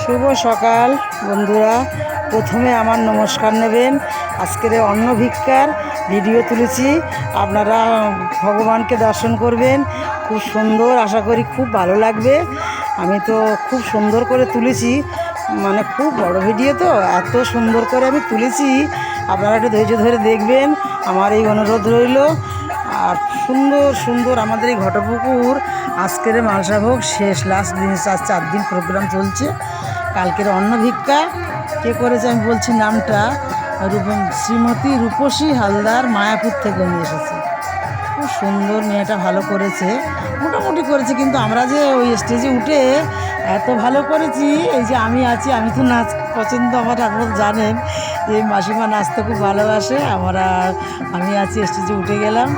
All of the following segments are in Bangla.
শুভ সকাল বন্ধুরা, প্রথমে আমার নমস্কার নেবেন। আজকের অন্ন ভিক্ষার ভিডিও তুলেছি, আপনারা ভগবানকে দর্শন করবেন। খুব সুন্দর, আশা করি খুব ভালো লাগবে। আমি তো খুব সুন্দর করে তুলেছি, মানে খুব বড় ভিডিও তো, এত সুন্দর করে আমি তুলেছি। আপনারা একটু ধৈর্য ধরে দেখবেন, আমার এই অনুরোধ রইল। আর সুন্দর সুন্দর আমাদের এই ঘটপুকুর আজকের মালসাভোগ শেষ, লাস্ট দিন, 4 দিন প্রোগ্রাম চলছে। কালকের অন্ন ভিক্ষা কে করেছে আমি বলছি নামটা, শ্রীমতী রূপসী হালদার, মায়াপুর থেকে নিয়ে এসেছে। খুব সুন্দর, মেয়েটা ভালো করেছে, মোটামুটি করেছে। কিন্তু আমরা যে ওই স্টেজে উঠে এত ভালো করেছি, এই যে আমি আছি, আমি তো নাচ পছন্দ আমার, আপনারা জানেন যে মাসিমা নাচতে খুব ভালোবাসে। আমি আছি, স্টেজে উঠে গেলাম,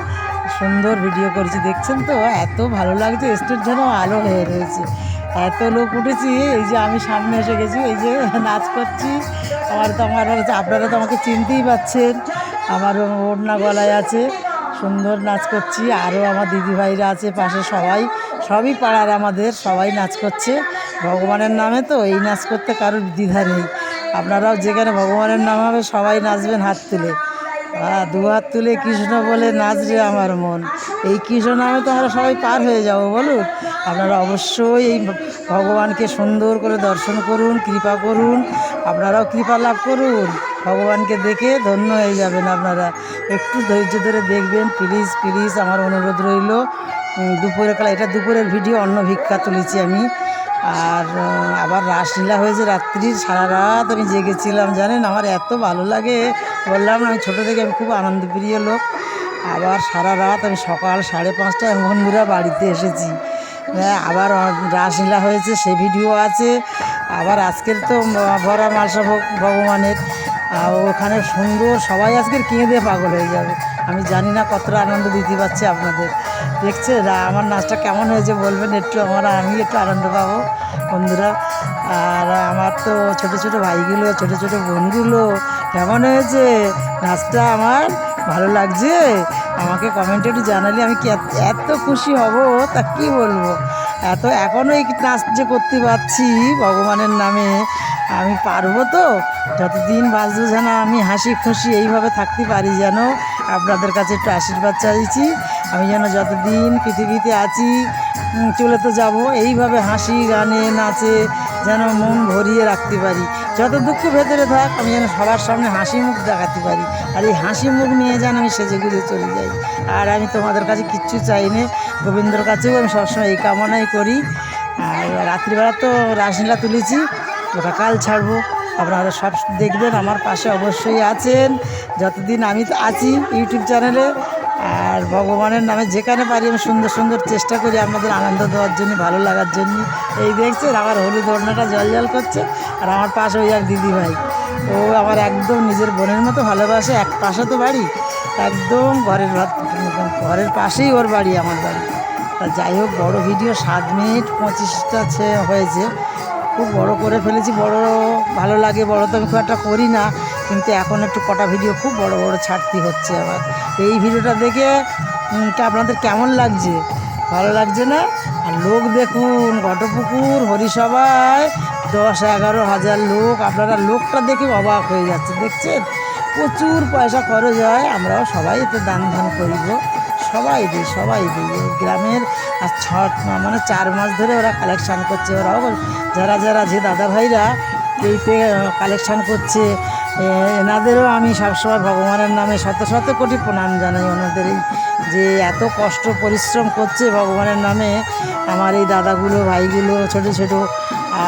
সুন্দর ভিডিও করেছি, দেখছেন তো এত ভালো লাগছে। স্টেজ যেন আলো হয়ে রয়েছে, এত লোক উঠেছি। এই যে আমি সামনে এসে গেছি, এই যে নাচ করছি। আপনারা তো আমাকে চিনতেই পাচ্ছেন, আমার ওড়না গলায় আছে, সুন্দর নাচ করছি। আরও আমার দিদিভাইরা আছে পাশে, সবই পাড়ার আমাদের, সবাই নাচ করছে ভগবানের নামে। তো এই নাচ করতে কারোর দ্বিধা নেই। আপনারাও যেখানে ভগবানের নাম হবে সবাই নাচবেন হাত তুলে, দু হাত তুলে কৃষ্ণ বলে নাচবে আমার মন। এই কৃষ্ণ নামে তো আমরা সবাই পার হয়ে যাব, বলুন। আপনারা অবশ্যই এই ভগবানকে সুন্দর করে দর্শন করুন, কৃপা করুন, আপনারাও কৃপা লাভ করুন। ভগবানকে দেখে ধন্য হয়ে যাবেন। আপনারা একটু ধৈর্য ধরে দেখবেন, প্লিজ প্লিজ, আমার অনুরোধ রইল। এটা দুপুরের ভিডিও, অন্ন ভিক্ষা তুলেছি আমি। আর আবার রাসলীলা হয়েছে রাত্রির, সারা রাত আমি জেগেছিলাম, জানেন। আমার এত ভালো লাগে, বললাম না, আমি ছোটো থেকে আমি খুব আনন্দপ্রিয় লোক। আবার সারা রাত আমি সকাল 5:30টায় বন্ধুরা বাড়িতে এসেছি। আবার রাসলীলা হয়েছে, সে ভিডিও আছে। আবার আজকের তো ভরা মালসা ভগবানের, ওখানে সুন্দর, সবাই আজকের কেঁদে পাগল হয়ে যাবে। আমি জানি না কতটা আনন্দ দিতে পারছি আপনাদের। দেখছেন আমার নাচটা কেমন হয়েছে বলবেন একটু, আমি একটু আনন্দ পাবো বন্ধুরা। আর আমার তো ছোটো ছোটো ভাইগুলো, ছোটো ছোটো বোনগুলো, কেমন হয়েছে নাচটা? আমার ভালো লাগছে? আমাকে কমেন্টে একটু জানালে আমি কি এত খুশি হব, তা কী বলবো। এখনও এই নাচ যে করতে পারছি ভগবানের নামে, আমি পারবো তো। যতদিন বাঁচবো যেন আমি হাসি খুশি এইভাবে থাকতে পারি, যেন আপনাদের কাছে একটু আশীর্বাদ চাইছি। আমি যেন যতদিন পৃথিবীতে আছি, চলে তো যাব, এইভাবে হাসি গানে নাচে যেন মন ভরিয়ে রাখতে পারি। যত দুঃখ ভেতরে থাক, আমি যেন সবার সামনে হাসি মুখ দেখাতে পারি। আর এই হাসি মুখ নিয়ে যেন আমি সেজে গুজে চলে যাই। আর আমি তোমাদের কাছে কিচ্ছু চাই না, গোবিন্দর কাছেও আমি সবসময় এই কামনাই করি। আর রাত্রিবেলা তো রাসলীলা তুলেছি, ওটা কাল ছাড়বো। আপনারা সব দেখবেন, আমার পাশে অবশ্যই আছেন যতদিন আমি আছি ইউটিউব চ্যানেলে। আর ভগবানের নামে যেখানে পারি আমি সুন্দর সুন্দর চেষ্টা করি আপনাদের আনন্দ দেওয়ার জন্য, ভালো লাগার জন্য। এই দেখছেন আমার হলুদ ওড়নাটা জল জল করছে। আর আমার পাশে ওই এক দিদিভাই, ও আমার একদম নিজের বোনের মতো ভালোবাসে। এক পাশে তো বাড়ি, একদম ঘরের পাশেই ওর বাড়ি, আমার বাড়ি। তা যাই হোক, বড় ভিডিও 7 মিনিট 25টা হয়েছে, খুব বড় করে ফেলেছি। বড় ভালো লাগে, বড় তো আমি খুব একটা করি না, কিন্তু এখন একটু কটা ভিডিও খুব বড় বড় ছাড়তে হচ্ছে আমার। এই ভিডিওটা দেখে আপনাদের কেমন লাগছে? ভালো লাগছে না? আর লোক দেখুন, ঘটপুকুর হরিসভায় 10-11 হাজার লোক। আপনারা লোকটা দেখে অবাক হয়ে যাচ্ছে, দেখছেন প্রচুর পয়সা খরচ হয়। আমরাও সবাই এতে দান ধান করিব, সবাই দিই গ্রামের। আর 4 মাস ধরে ওরা কালেকশান করছে। ওরাও যারা যে দাদা ভাইরা এইতে কালেকশান করছে, এনাদেরও আমি সবসময় ভগবানের নামে শত শত কোটি প্রণাম জানাই। ওনাদের এই যে এত কষ্ট পরিশ্রম করছে ভগবানের নামে, আমার এই দাদাগুলো, ভাইগুলো, ছোটো ছোটো।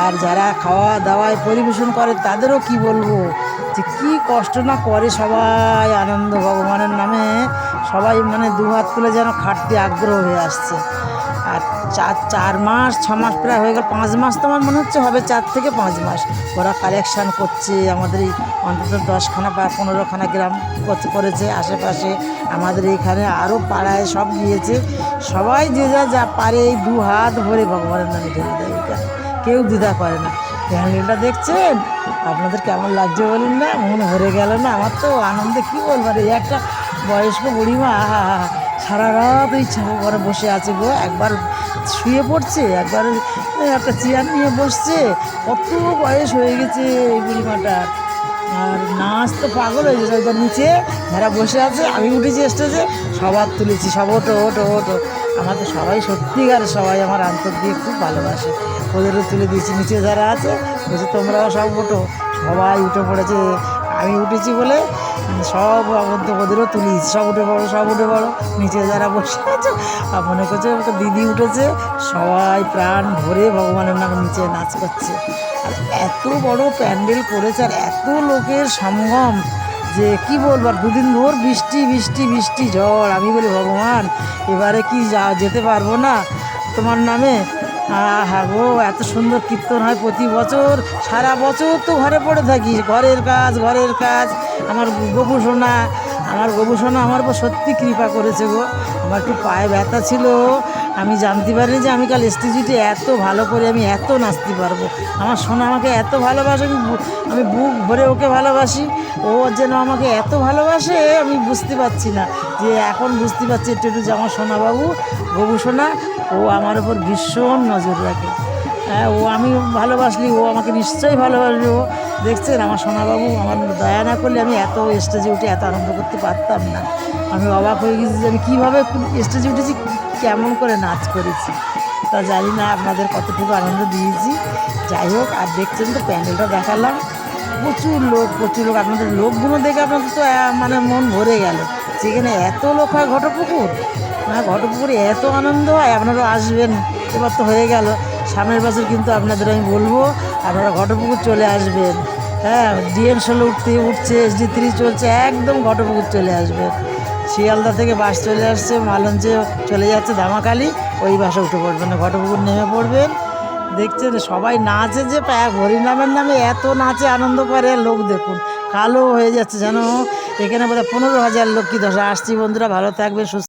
আর যারা খাওয়া দাওয়ায় পরিবেশন করে তাদেরও কি বলবো, যে কী কষ্ট না করে সবাই আনন্দ ভগবানের নামে। সবাই মানে 2 হাত তুলে যেন খাটতে আগ্রহ হয়ে আসছে। আর 4 মাস 6 মাস প্রায় হয়ে গেল, 5 মাস তো আমার মনে হচ্ছে হবে, 4 থেকে 5 মাস ওরা কালেকশান করছে। আমাদের এই অন্তত 10খানা বা 15খানা গ্রাম করেছে আশেপাশে। আমাদের এইখানে আরও পাড়ায় সব গিয়েছে। সবাই যে যা পারে এই 2 হাত ভরে ভগবানের নামে ঢেলে দেয়, এটা কেউ দ্বিধা করে না। ফ্যামিলিটা দেখছেন, আপনাদের কেমন লাগছে বলুন না? মন ভরে গেল না? আমার তো আনন্দে কী বলবো। এই একটা বয়স্ক বুড়িমা সারা রাত ওই ঘরে বসে আছে গো, একবার শুয়ে পড়ছে, একবারে একটা চেয়ার নিয়ে বসছে। কত বয়স হয়ে গেছে এই বুড়িমাটার, আর নাচ তো পাগল হয়ে গেছে। ওইটা নিচে যারা বসে আছে, আমি উঠেছি স্টেজে, সবার তুলেছি, সব ওটো ওটো ওটো। আমার তো সবাই সত্যিকার, সবাই আমার অন্তর দিয়ে খুব ভালোবাসে, ওদেরও তুলে দিয়েছি। নিচে যারা আছে বলছে তোমরাও সব ওঠো, সবাই উঠে পড়েছে। আমি উঠেছি বলে সব ওদেরও তুলিয়েছি, সব উঠে পড়ো, সব উঠে পড়ো। নিচে যারা বসে আছে মনে করছে একটা দিদি উঠেছে, সবাই প্রাণ ভরে ভগবানের নামে নিচে নাচ করছে। আর এত বড় প্যান্ডেল করেছে, আর এত লোকের সমাগম যে কি বলবো। আর দুদিন ভোর বৃষ্টি বৃষ্টি বৃষ্টি ঝড়। আমি বলি ভগবান, এবারে কি যেতে পারবো না তোমার নামে। হ্যাঁ গো, এত সুন্দর কীর্তন হয় প্রতি বছর, সারা বছর তো ঘরে পড়ে থাকি, ঘরের কাজ ঘরের কাজ। আমার গোপুসোনা, আমার গোপুসোনা আমার উপর সত্যি কৃপা করেছে গো। আমার একটু পায়ে ব্যথা ছিল, আমি জানতে পারিনি যে আমি কাল স্টেজে এত ভালো করে আমি এত নাচতে পারবো। আমার সোনা আমাকে এত ভালোবাসে, আমি বুক ভরে ওকে ভালোবাসি। ও যেন আমাকে এত ভালোবাসে আমি বুঝতে পারছি না, যে এখন বুঝতে পারছি একটু একটু যে আমার সোনাবাবু গোপুসোনা ও আমার ওপর ভীষণ নজর রাখে। হ্যাঁ, ও আমি ভালোবাসলি ও আমাকে নিশ্চয়ই ভালোবাসবে। ও দেখছেন আমার সোনাবাবু, আমার দয়া না করলে আমি এত স্টেজে উঠে এত আনন্দ করতে পারতাম না। আমি অবাক হয়ে গেছি যে আমি কীভাবে স্টেজে উঠেছি, কেমন করে নাচ করেছি। তা জানি না আপনাদের কতটুকু আনন্দ দিয়েছি। যাই হোক, আর দেখছেন তো প্যান্ডেলটা দেখালাম, প্রচুর লোক প্রচুর লোক। আপনাদের লোকগুলো দেখে আপনাদের তো মানে মন ভরে গেল, যেখানে এত লোক হয় ঘটপুকুর। হ্যাঁ, ঘটপুকুরে এত আনন্দ হয়, আপনারা আসবেন। এবার তো হয়ে গেল, সামনের বছর কিন্তু আপনাদের আমি বলবো আপনারা ঘটপুকুর চলে আসবেন। হ্যাঁ, ডিএন 16 উঠছে, SD3 চলছে, একদম ঘটপুকুর চলে আসবেন। শিয়ালদা থেকে বাস চলে আসছে, মালঞ্চে চলে যাচ্ছে ধামাকালি, ওই বাসে উঠে পড়বেন, ঘটপুকুর নেমে পড়বেন। দেখছেন সবাই নাচে, যে হরিনামের নামে এত নাচে আনন্দ করে লোক, দেখুন কালো হয়ে যাচ্ছে যেন। এখানে বোধহয় 15,000 লোক কি 10 আসছি। বন্ধুরা ভালো থাকবে, সুস্থ